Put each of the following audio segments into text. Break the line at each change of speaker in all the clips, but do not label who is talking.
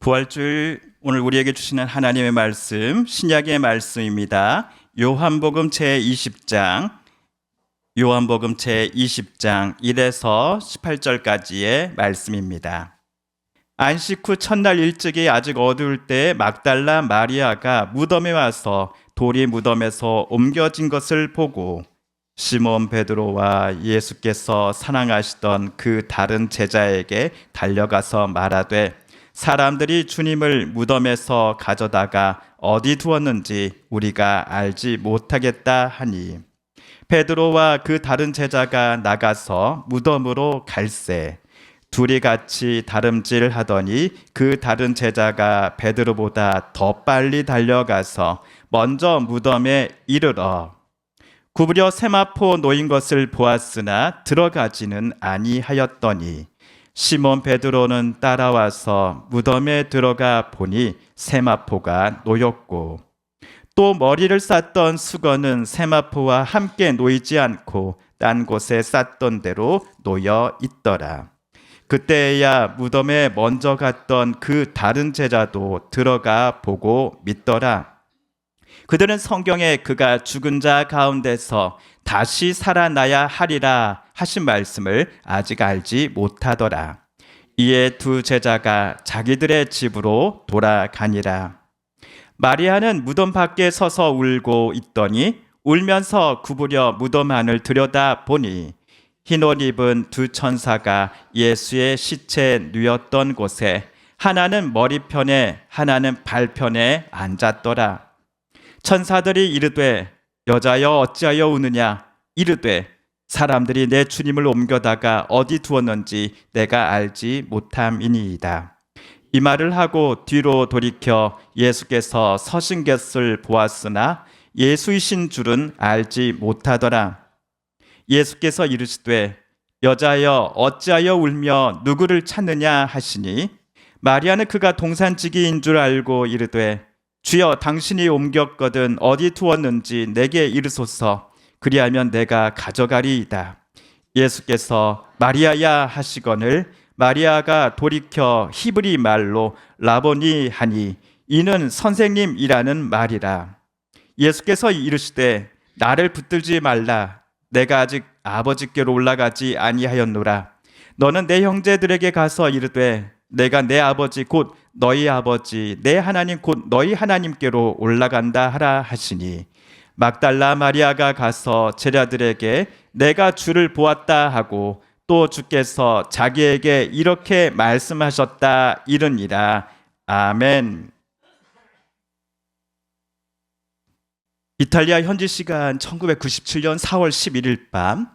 부활주일 오늘 우리에게 주시는 하나님의 말씀, 신약의 말씀입니다. 요한복음 제20장 1에서 18절까지의 말씀입니다. 안식 후 첫날 일찍이 아직 어두울 때 막달라 마리아가 무덤에 와서 돌이 무덤에서 옮겨진 것을 보고 시몬 베드로와 예수께서 사랑하시던 그 다른 제자에게 달려가서 말하되 사람들이 주님을 무덤에서 가져다가 어디 두었는지 우리가 알지 못하겠다 하니 베드로와 그 다른 제자가 나가서 무덤으로 갈새 둘이 같이 다름질하더니 그 다른 제자가 베드로보다 더 빨리 달려가서 먼저 무덤에 이르러 구부려 세마포 놓인 것을 보았으나 들어가지는 아니하였더니 시몬 베드로는 따라와서 무덤에 들어가 보니 세마포가 놓였고 또 머리를 쌌던 수건은 세마포와 함께 놓이지 않고 딴 곳에 쌌던 대로 놓여 있더라. 그때야 무덤에 먼저 갔던 그 다른 제자도 들어가 보고 믿더라. 그들은 성경에 그가 죽은 자 가운데서 다시 살아나야 하리라 하신 말씀을 아직 알지 못하더라. 이에 두 제자가 자기들의 집으로 돌아가니라. 마리아는 무덤 밖에 서서 울고 있더니 울면서 구부려 무덤 안을 들여다 보니 흰 옷 입은 두 천사가 예수의 시체 누였던 곳에 하나는 머리편에 하나는 발편에 앉았더라. 천사들이 이르되 여자여 어찌하여 우느냐 이르되 사람들이 내 주님을 옮겨다가 어디 두었는지 내가 알지 못함이니이다. 이 말을 하고 뒤로 돌이켜 예수께서 서신 것을 보았으나 예수이신 줄은 알지 못하더라. 예수께서 이르시되 여자여 어찌하여 울며 누구를 찾느냐 하시니 마리아는 그가 동산지기인 줄 알고 이르되 주여 당신이 옮겼거든 어디 두었는지 내게 이르소서 그리하면 내가 가져가리이다. 예수께서 마리아야 하시거늘 마리아가 돌이켜 히브리 말로 라보니 하니 이는 선생님이라는 말이라. 예수께서 이르시되 나를 붙들지 말라. 내가 아직 아버지께로 올라가지 아니하였노라. 너는 내 형제들에게 가서 이르되 내가 내 아버지 곧 너희 아버지 내 하나님 곧 너희 하나님께로 올라간다 하라 하시니 막달라 마리아가 가서 제자들에게 내가 주를 보았다 하고 또 주께서 자기에게 이렇게 말씀하셨다 이르니라. 아멘. 이탈리아 현지 시간 1997년 4월 11일 밤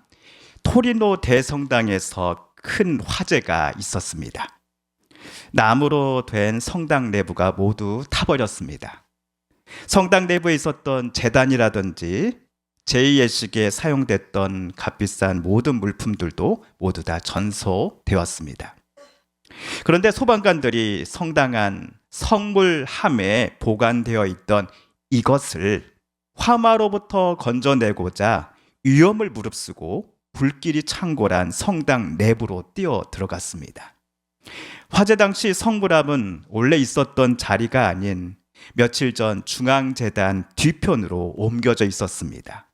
토리노 대성당에서 큰 화재가 있었습니다. 나무로 된 성당 내부가 모두 타버렸습니다. 성당 내부에 있었던 제단이라든지 제2예식에 사용됐던 값비싼 모든 물품들도 모두 다 전소되었습니다. 그런데 소방관들이 성당 안 성물함에 보관되어 있던 이것을 화마로부터 건져내고자 위험을 무릅쓰고 불길이 창궐한 성당 내부로 뛰어 들어갔습니다. 화재 당시 성물함은 원래 있었던 자리가 아닌 며칠 전 중앙재단 뒤편으로 옮겨져 있었습니다.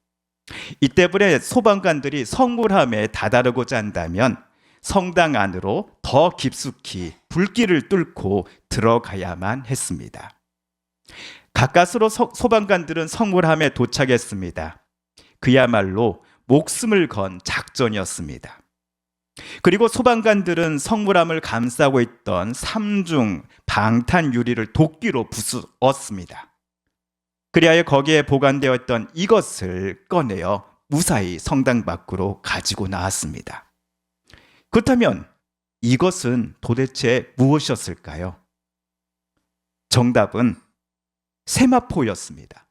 이 때문에 소방관들이 성물함에 다다르고자 한다면 성당 안으로 더 깊숙이 불길을 뚫고 들어가야만 했습니다. 가까스로 소방관들은 성물함에 도착했습니다. 그야말로 목숨을 건 작전이었습니다. 그리고 소방관들은 성물함을 감싸고 있던 삼중 방탄 유리를 도끼로 부수었습니다. 그리하여 거기에 보관되어 있던 이것을 꺼내어 무사히 성당 밖으로 가지고 나왔습니다. 그렇다면 이것은 도대체 무엇이었을까요? 정답은 세마포였습니다.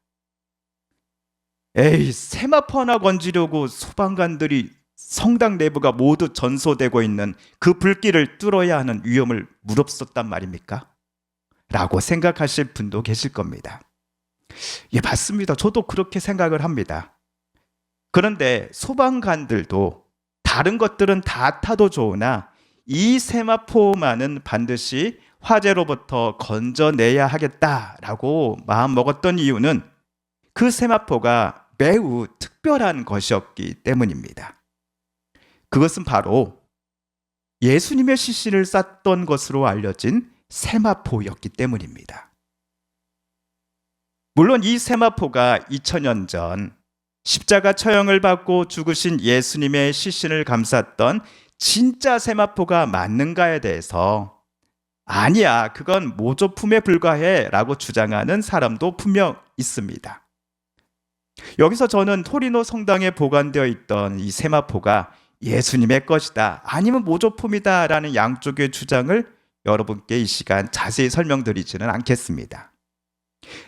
에이, 세마포 하나 건지려고 소방관들이 성당 내부가 모두 전소되고 있는 그 불길을 뚫어야 하는 위험을 무릅썼단 말입니까? 라고 생각하실 분도 계실 겁니다. 예, 맞습니다. 저도 그렇게 생각을 합니다. 그런데 소방관들도 다른 것들은 다 타도 좋으나 이 세마포만은 반드시 화재로부터 건져내야 하겠다라고 마음먹었던 이유는 그 세마포가 매우 특별한 것이었기 때문입니다. 그것은 바로 예수님의 시신을 쌌던 것으로 알려진 세마포였기 때문입니다. 물론 이 세마포가 2000년 전 십자가 처형을 받고 죽으신 예수님의 시신을 감쌌던 진짜 세마포가 맞는가에 대해서 아니야, 그건 모조품에 불과해 라고 주장하는 사람도 분명 있습니다. 여기서 저는 토리노 성당에 보관되어 있던 이 세마포가 예수님의 것이다, 아니면 모조품이다 라는 양쪽의 주장을 여러분께 이 시간 자세히 설명드리지는 않겠습니다.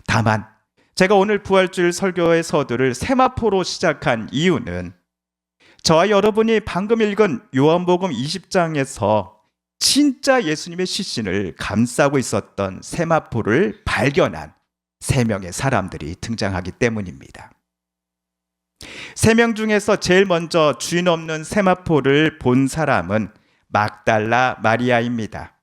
다만 제가 오늘 부활주일 설교의 서두를 세마포로 시작한 이유는 저와 여러분이 방금 읽은 요한복음 20장에서 진짜 예수님의 시신을 감싸고 있었던 세마포를 발견한 3명의 사람들이 등장하기 때문입니다. 3명 중에서 제일 먼저 주인 없는 세마포를 본 사람은 막달라 마리아입니다.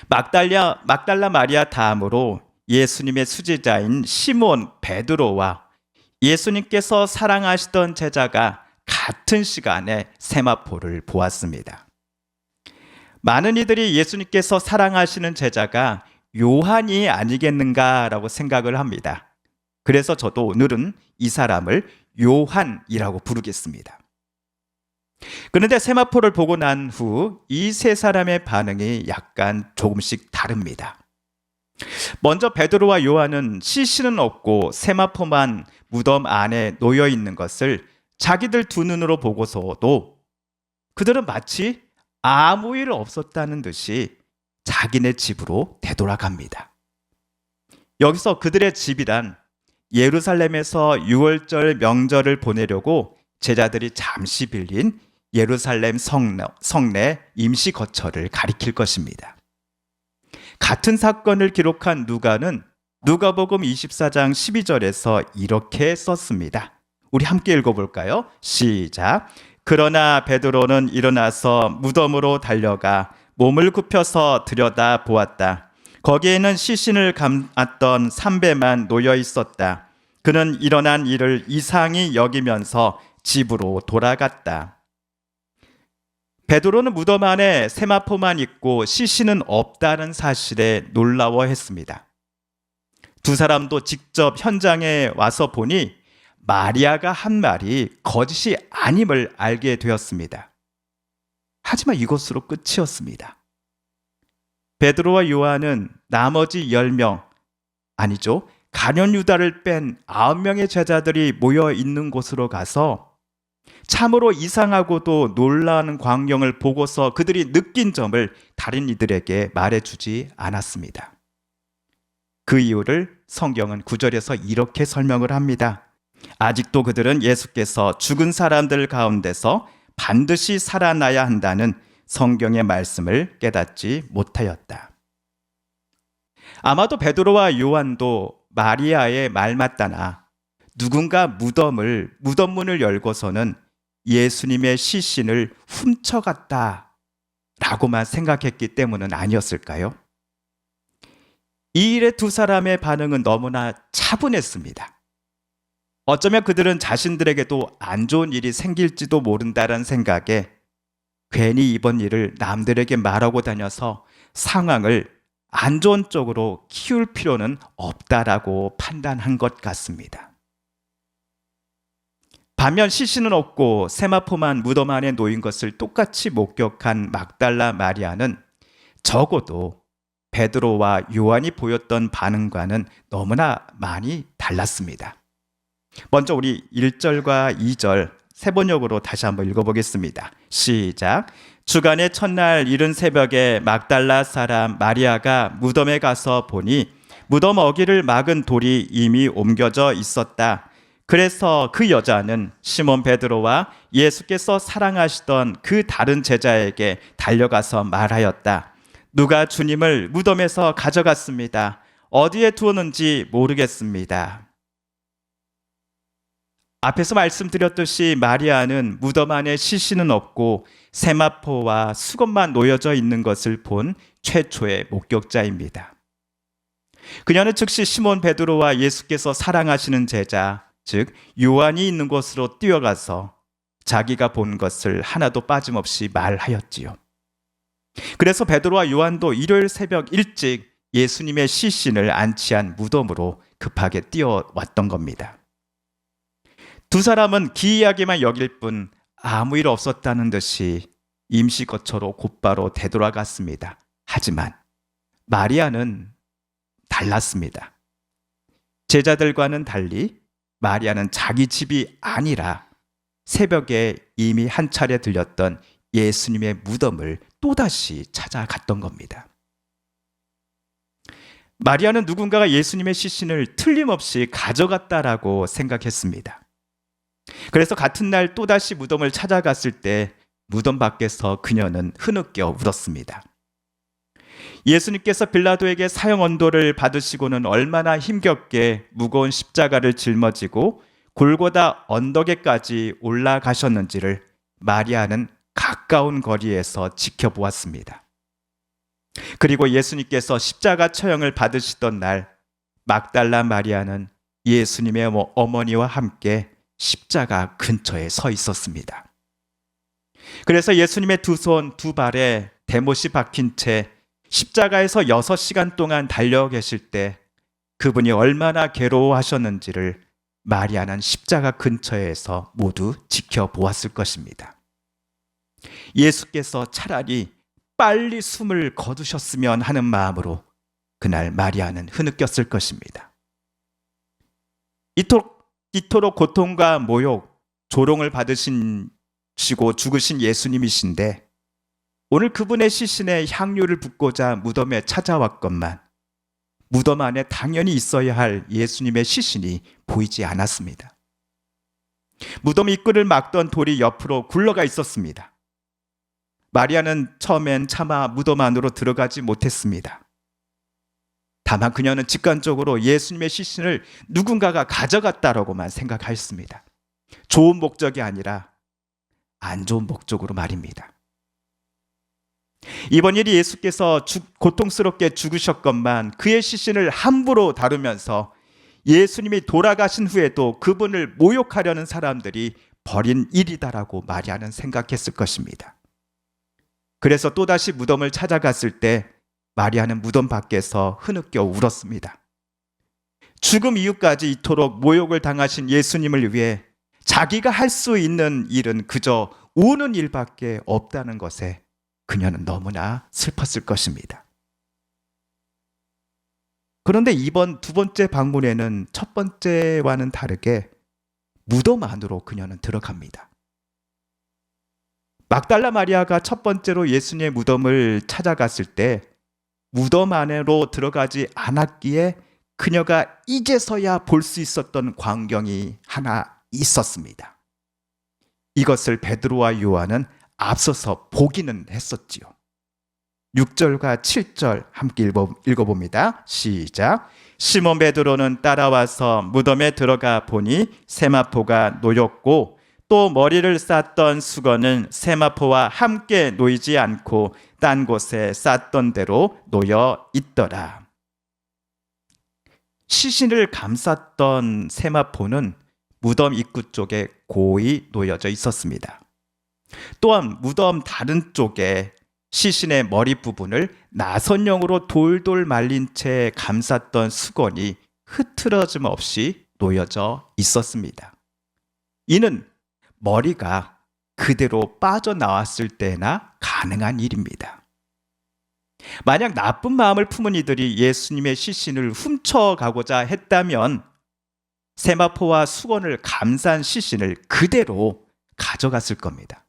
막달라 마리아 다음으로 예수님의 수제자인 시몬 베드로와 예수님께서 사랑하시던 제자가 같은 시간에 세마포를 보았습니다. 많은 이들이 예수님께서 사랑하시는 제자가 요한이 아니겠는가라고 생각을 합니다. 그래서 저도 오늘은 이 사람을 요한이라고 부르겠습니다. 그런데 세마포를 보고 난 후 이 3사람의 반응이 약간 조금씩 다릅니다. 먼저 베드로와 요한은 시신은 없고 세마포만 무덤 안에 놓여 있는 것을 자기들 두 눈으로 보고서도 그들은 마치 아무 일 없었다는 듯이 자기네 집으로 되돌아갑니다. 여기서 그들의 집이란 예루살렘에서 유월절 명절을 보내려고 제자들이 잠시 빌린 예루살렘 성내 임시 거처를 가리킬 것입니다. 같은 사건을 기록한 누가는 누가복음 24장 12절에서 이렇게 썼습니다. 우리 함께 읽어볼까요? 시작. 그러나 베드로는 일어나서 무덤으로 달려가 몸을 굽혀서 들여다 보았다. 거기에는 시신을 감았던 삼배만 놓여 있었다. 그는 일어난 일을 이상히 여기면서 집으로 돌아갔다. 베드로는 무덤 안에 세마포만 있고 시신은 없다는 사실에 놀라워했습니다. 두 사람도 직접 현장에 와서 보니 마리아가 한 말이 거짓이 아님을 알게 되었습니다. 하지만 이것으로 끝이었습니다. 베드로와 요한은 나머지 10명, 아니죠, 간연 유다를 뺀 9명의 제자들이 모여 있는 곳으로 가서 참으로 이상하고도 놀라운 광경을 보고서 그들이 느낀 점을 다른 이들에게 말해주지 않았습니다. 그 이유를 성경은 9절에서 이렇게 설명을 합니다. 아직도 그들은 예수께서 죽은 사람들 가운데서 반드시 살아나야 한다는 성경의 말씀을 깨닫지 못하였다. 아마도 베드로와 요한도 마리아의 말 맞다나 누군가 무덤문을 열고서는 예수님의 시신을 훔쳐갔다 라고만 생각했기 때문은 아니었을까요? 이 일에 두 사람의 반응은 너무나 차분했습니다. 어쩌면 그들은 자신들에게도 안 좋은 일이 생길지도 모른다는 생각에 괜히 이번 일을 남들에게 말하고 다녀서 상황을 안 좋은 쪽으로 키울 필요는 없다라고 판단한 것 같습니다. 반면 시신은 없고 세마포만 무덤 안에 놓인 것을 똑같이 목격한 막달라 마리아는 적어도 베드로와 요한이 보였던 반응과는 너무나 많이 달랐습니다. 먼저 우리 1절과 2절 세 번역으로 다시 한번 읽어보겠습니다. 시작. 주간의 첫날 이른 새벽에 막달라 사람 마리아가 무덤에 가서 보니 무덤 어귀를 막은 돌이 이미 옮겨져 있었다. 그래서 그 여자는 시몬 베드로와 예수께서 사랑하시던 그 다른 제자에게 달려가서 말하였다. 누가 주님을 무덤에서 가져갔습니다. 어디에 두었는지 모르겠습니다. 앞에서 말씀드렸듯이 마리아는 무덤 안에 시신은 없고 세마포와 수건만 놓여져 있는 것을 본 최초의 목격자입니다. 그녀는 즉시 시몬 베드로와 예수께서 사랑하시는 제자, 즉 요한이 있는 곳으로 뛰어가서 자기가 본 것을 하나도 빠짐없이 말하였지요. 그래서 베드로와 요한도 일요일 새벽 일찍 예수님의 시신을 안치한 무덤으로 급하게 뛰어왔던 겁니다. 두 사람은 기이하게만 여길 뿐 아무 일 없었다는 듯이 임시 거처로 곧바로 되돌아갔습니다. 하지만 마리아는 달랐습니다. 제자들과는 달리 마리아는 자기 집이 아니라 새벽에 이미 한 차례 들렸던 예수님의 무덤을 또다시 찾아갔던 겁니다. 마리아는 누군가가 예수님의 시신을 틀림없이 가져갔다라고 생각했습니다. 그래서 같은 날 또다시 무덤을 찾아갔을 때 무덤 밖에서 그녀는 흐느껴 울었습니다. 예수님께서 빌라도에게 사형 언도를 받으시고는 얼마나 힘겹게 무거운 십자가를 짊어지고 골고다 언덕에까지 올라가셨는지를 마리아는 가까운 거리에서 지켜보았습니다. 그리고 예수님께서 십자가 처형을 받으시던 날 막달라 마리아는 예수님의 어머니와 함께 십자가 근처에 서 있었습니다. 그래서 예수님의 두 손, 두 발에 대못이 박힌 채 십자가에서 6시간 동안 달려 계실 때 그분이 얼마나 괴로워하셨는지를 마리아는 십자가 근처에서 모두 지켜보았을 것입니다. 예수께서 차라리 빨리 숨을 거두셨으면 하는 마음으로 그날 마리아는 흐느꼈을 것입니다. 이토록 고통과 모욕, 조롱을 받으시고 죽으신 예수님이신데 오늘 그분의 시신에 향유를 붓고자 무덤에 찾아왔건만 무덤 안에 당연히 있어야 할 예수님의 시신이 보이지 않았습니다. 무덤 입구를 막던 돌이 옆으로 굴러가 있었습니다. 마리아는 처음엔 차마 무덤 안으로 들어가지 못했습니다. 다만 그녀는 직관적으로 예수님의 시신을 누군가가 가져갔다라고만 생각하였습니다. 좋은 목적이 아니라 안 좋은 목적으로 말입니다. 이번 일이 예수께서 고통스럽게 죽으셨건만 그의 시신을 함부로 다루면서 예수님이 돌아가신 후에도 그분을 모욕하려는 사람들이 벌인 일이다라고 마리아는 생각했을 것입니다. 그래서 또다시 무덤을 찾아갔을 때 마리아는 무덤 밖에서 흐느껴 울었습니다. 죽음 이후까지 이토록 모욕을 당하신 예수님을 위해 자기가 할 수 있는 일은 그저 우는 일밖에 없다는 것에 그녀는 너무나 슬펐을 것입니다. 그런데 이번 두 번째 방문에는 첫 번째와는 다르게 무덤 안으로 그녀는 들어갑니다. 막달라 마리아가 첫 번째로 예수님의 무덤을 찾아갔을 때 무덤 안으로 들어가지 않았기에 그녀가 이제서야 볼 수 있었던 광경이 하나 있었습니다. 이것을 베드로와 요한은 앞서서 보기는 했었지요. 6절과 7절 함께 읽어봅니다. 시작. 시몬 베드로는 따라와서 무덤에 들어가 보니 세마포가 놓였고 또 머리를 쌌던 수건은 세마포와 함께 놓이지 않고 딴 곳에 쌌던 대로 놓여 있더라. 시신을 감쌌던 세마포는 무덤 입구 쪽에 고이 놓여져 있었습니다. 또한 무덤 다른 쪽에 시신의 머리 부분을 나선형으로 돌돌 말린 채 감쌌던 수건이 흐트러짐 없이 놓여져 있었습니다. 이는 머리가 그대로 빠져나왔을 때나 가능한 일입니다. 만약 나쁜 마음을 품은 이들이 예수님의 시신을 훔쳐가고자 했다면 세마포와 수건을 감싼 시신을 그대로 가져갔을 겁니다.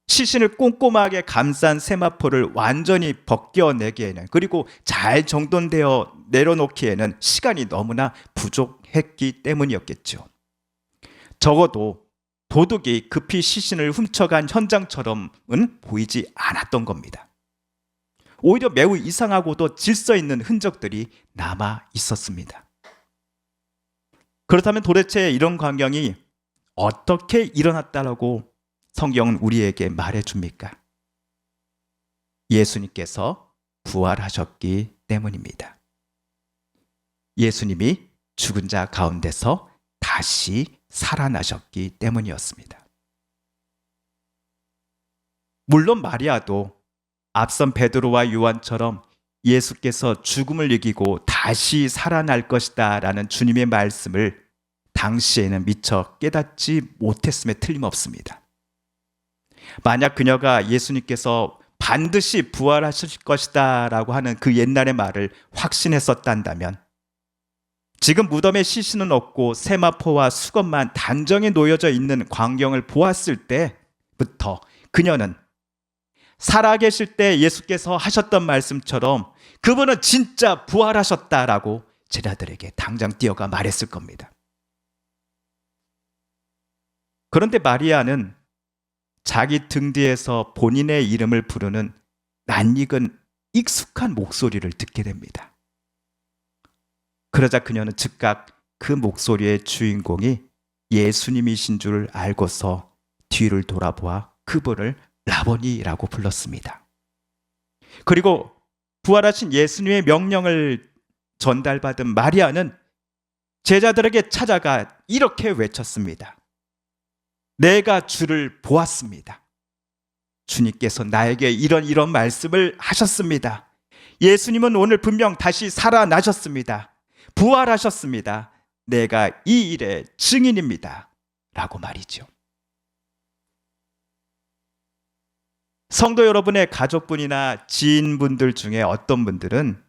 시신을 꼼꼼하게 감싼 세마포를 완전히 벗겨내기에는, 그리고 잘 정돈되어 내려놓기에는 시간이 너무나 부족했기 때문이었겠죠. 적어도 도둑이 급히 시신을 훔쳐간 현장처럼은 보이지 않았던 겁니다. 오히려 매우 이상하고도 질서 있는 흔적들이 남아 있었습니다. 그렇다면 도대체 이런 광경이 어떻게 일어났다라고 성경은 우리에게 말해줍니까? 예수님께서 부활하셨기 때문입니다. 예수님이 죽은 자 가운데서 다시 살아나셨기 때문이었습니다. 물론 마리아도 앞선 베드로와 요한처럼 예수께서 죽음을 이기고 다시 살아날 것이다 라는 주님의 말씀을 당시에는 미처 깨닫지 못했음에 틀림없습니다. 만약 그녀가 예수님께서 반드시 부활하실 것이다 라고 하는 그 옛날의 말을 확신했었단다면 지금 무덤에 시신은 없고 세마포와 수건만 단정히 놓여져 있는 광경을 보았을 때부터 그녀는 살아계실 때 예수께서 하셨던 말씀처럼 그분은 진짜 부활하셨다라고 제자들에게 당장 뛰어가 말했을 겁니다. 그런데 마리아는 자기 등 뒤에서 본인의 이름을 부르는 낯익은 익숙한 목소리를 듣게 됩니다. 그러자 그녀는 즉각 그 목소리의 주인공이 예수님이신 줄 알고서 뒤를 돌아보아 그분을 라보니라고 불렀습니다. 그리고 부활하신 예수님의 명령을 전달받은 마리아는 제자들에게 찾아가 이렇게 외쳤습니다. 내가 주를 보았습니다. 주님께서 나에게 이런 말씀을 하셨습니다. 예수님은 오늘 분명 다시 살아나셨습니다. 부활하셨습니다. 내가 이 일의 증인입니다. 라고 말이죠. 성도 여러분의 가족분이나 지인분들 중에 어떤 분들은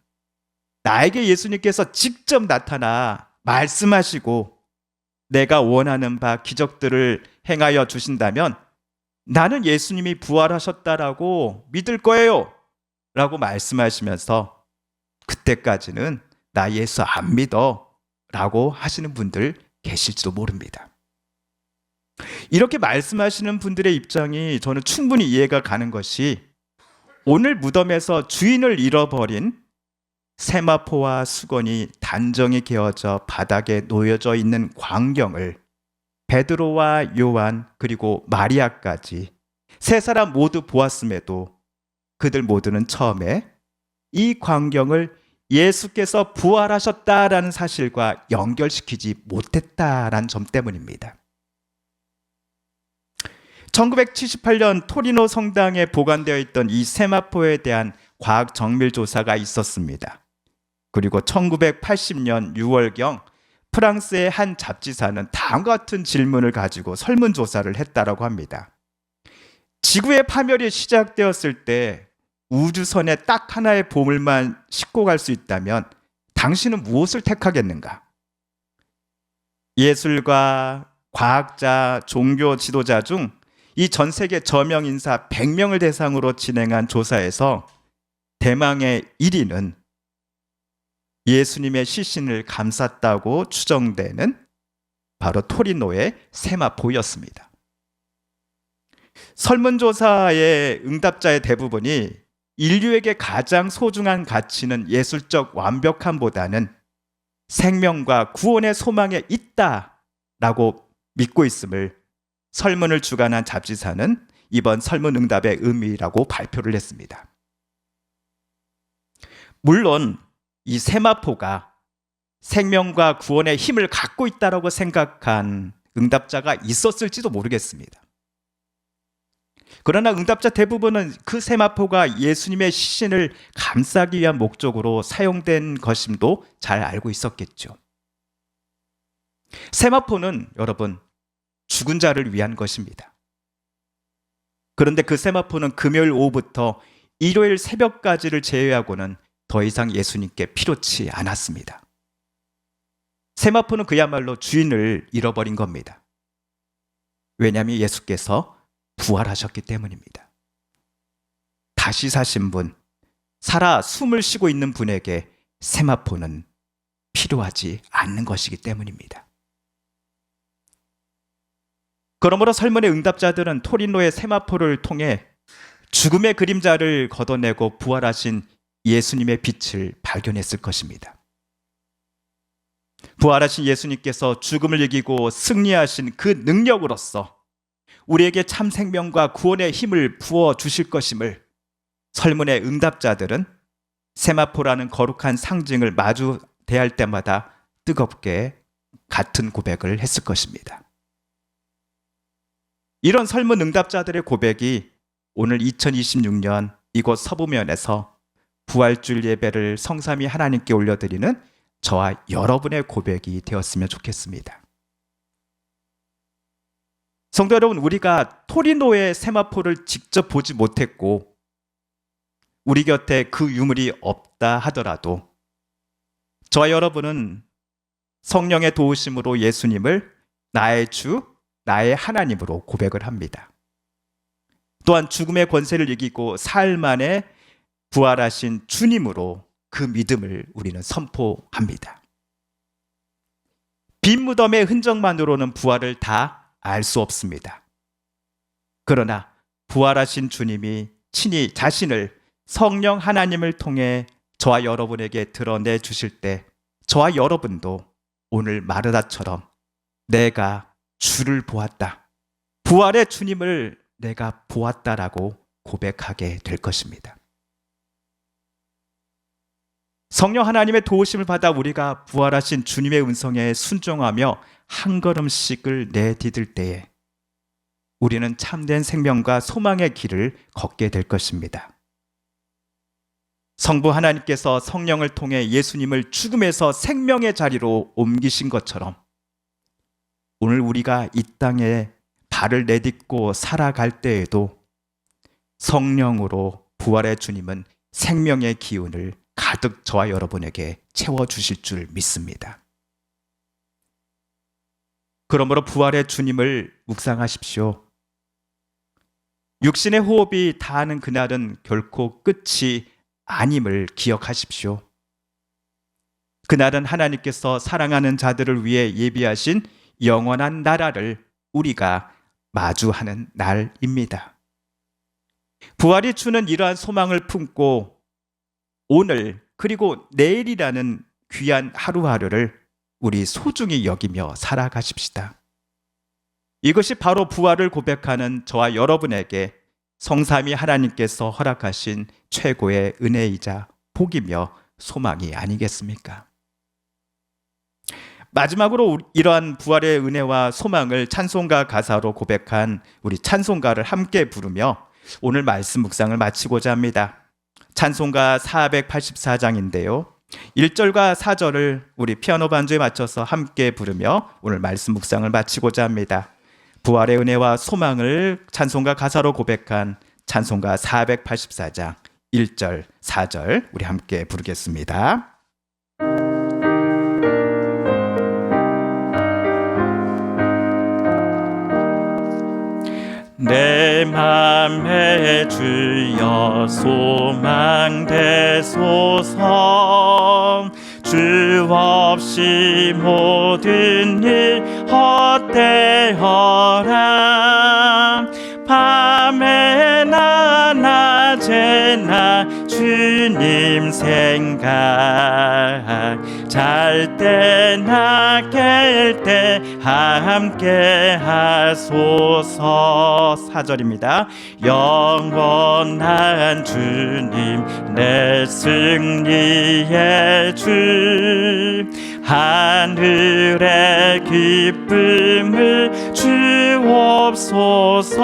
나에게 예수님께서 직접 나타나 말씀하시고 내가 원하는 바 기적들을 행하여 주신다면 나는 예수님이 부활하셨다라고 믿을 거예요 라고 말씀하시면서 그때까지는 나 예수 안 믿어 라고 하시는 분들 계실지도 모릅니다. 이렇게 말씀하시는 분들의 입장이 저는 충분히 이해가 가는 것이 오늘 무덤에서 주인을 잃어버린 세마포와 수건이 단정히 개어져 바닥에 놓여져 있는 광경을 베드로와 요한 그리고 마리아까지 세 사람 모두 보았음에도 그들 모두는 처음에 이 광경을 예수께서 부활하셨다라는 사실과 연결시키지 못했다라는 점 때문입니다. 1978년 토리노 성당에 보관되어 있던 이 세마포에 대한 과학 정밀 조사가 있었습니다. 그리고 1980년 6월경 프랑스의 한 잡지사는 다음과 같은 질문을 가지고 설문조사를 했다라고 합니다. 지구의 파멸이 시작되었을 때 우주선에 딱 하나의 보물만 싣고 갈 수 있다면 당신은 무엇을 택하겠는가? 예술가, 과학자, 종교 지도자 중 이 전 세계 저명 인사 100명을 대상으로 진행한 조사에서 대망의 1위는 예수님의 시신을 감쌌다고 추정되는 바로 토리노의 세마포였습니다. 설문조사의 응답자의 대부분이 인류에게 가장 소중한 가치는 예술적 완벽함보다는 생명과 구원의 소망에 있다라고 믿고 있음을 설문을 주관한 잡지사는 이번 설문 응답의 의미라고 발표를 했습니다. 물론 이 세마포가 생명과 구원의 힘을 갖고 있다고 생각한 응답자가 있었을지도 모르겠습니다. 그러나 응답자 대부분은 그 세마포가 예수님의 시신을 감싸기 위한 목적으로 사용된 것임도 잘 알고 있었겠죠. 세마포는 여러분 죽은 자를 위한 것입니다. 그런데 그 세마포는 금요일 오후부터 일요일 새벽까지를 제외하고는 더 이상 예수님께 필요치 않았습니다. 세마포는 그야말로 주인을 잃어버린 겁니다. 왜냐하면 예수께서 부활하셨기 때문입니다. 다시 사신 분, 살아 숨을 쉬고 있는 분에게 세마포는 필요하지 않는 것이기 때문입니다. 그러므로 설문의 응답자들은 토리노의 세마포를 통해 죽음의 그림자를 걷어내고 부활하신 예수님의 빛을 발견했을 것입니다. 부활하신 예수님께서 죽음을 이기고 승리하신 그 능력으로서 우리에게 참 생명과 구원의 힘을 부어 주실 것임을 설문의 응답자들은 세마포라는 거룩한 상징을 마주 대할 때마다 뜨겁게 같은 고백을 했을 것입니다. 이런 설문 응답자들의 고백이 오늘 2026년 이곳 서부면에서 부활주일 예배를 성삼위 하나님께 올려드리는 저와 여러분의 고백이 되었으면 좋겠습니다. 성도 여러분, 우리가 토리노의 세마포를 직접 보지 못했고 우리 곁에 그 유물이 없다 하더라도 저와 여러분은 성령의 도우심으로 예수님을 나의 주, 나의 하나님으로 고백을 합니다. 또한 죽음의 권세를 이기고 사흘 만에 부활하신 주님으로 그 믿음을 우리는 선포합니다. 빈 무덤의 흔적만으로는 부활을 다 알 수 없습니다. 그러나 부활하신 주님이 친히 자신을 성령 하나님을 통해 저와 여러분에게 드러내 주실 때 저와 여러분도 오늘 마르다처럼 내가 주를 보았다, 부활의 주님을 내가 보았다라고 고백하게 될 것입니다. 성령 하나님의 도우심을 받아 우리가 부활하신 주님의 음성에 순종하며 한 걸음씩을 내디딜 때에 우리는 참된 생명과 소망의 길을 걷게 될 것입니다. 성부 하나님께서 성령을 통해 예수님을 죽음에서 생명의 자리로 옮기신 것처럼 오늘 우리가 이 땅에 발을 내딛고 살아갈 때에도 성령으로 부활의 주님은 생명의 기운을 가득 저와 여러분에게 채워주실 줄 믿습니다. 그러므로 부활의 주님을 묵상하십시오. 육신의 호흡이 다하는 그날은 결코 끝이 아님을 기억하십시오. 그날은 하나님께서 사랑하는 자들을 위해 예비하신 영원한 나라를 우리가 마주하는 날입니다. 부활이 주는 이러한 소망을 품고 오늘 그리고 내일이라는 귀한 하루하루를 우리 소중히 여기며 살아가십시다. 이것이 바로 부활을 고백하는 저와 여러분에게 성삼위 하나님께서 허락하신 최고의 은혜이자 복이며 소망이 아니겠습니까? 마지막으로 이러한 부활의 은혜와 소망을 찬송가 가사로 고백한 우리 찬송가를 함께 부르며 오늘 말씀 묵상을 마치고자 합니다. 찬송가 484장인데요. 1절과 4절을 우리 피아노 반주에 맞춰서 함께 부르며 오늘 말씀 묵상을 마치고자 합니다. 부활의 은혜와 소망을 찬송가 가사로 고백한 찬송가 484장 1절, 4절 우리 함께 부르겠습니다. 내 맘에 주여 소망되소서. 주 없이 모든 일 헛되어라. 밤에나 낮에나 주님 생각, 잘 때나 깰 때 함께 하소서. 4절입니다. 영원한 주님 내 승리의 주, 하늘의 기쁨을 주옵소서.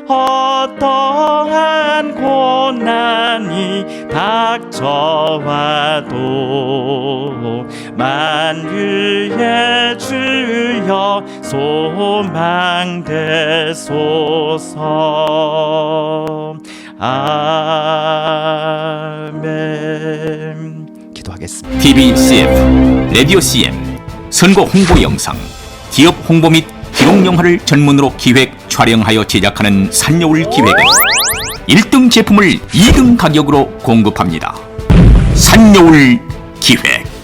어떠한 고난이 닥쳐와도 만유의 주여 소망되소서. 아멘. 기도하겠습니다.
TV CF, 라디오 CM, 선거 홍보 영상, 기업 홍보 및 기록 영화를 전문으로 기획, 촬영하여 제작하는 산여울 기획은 1등 제품을 2등 가격으로 공급합니다. 산여울 기획.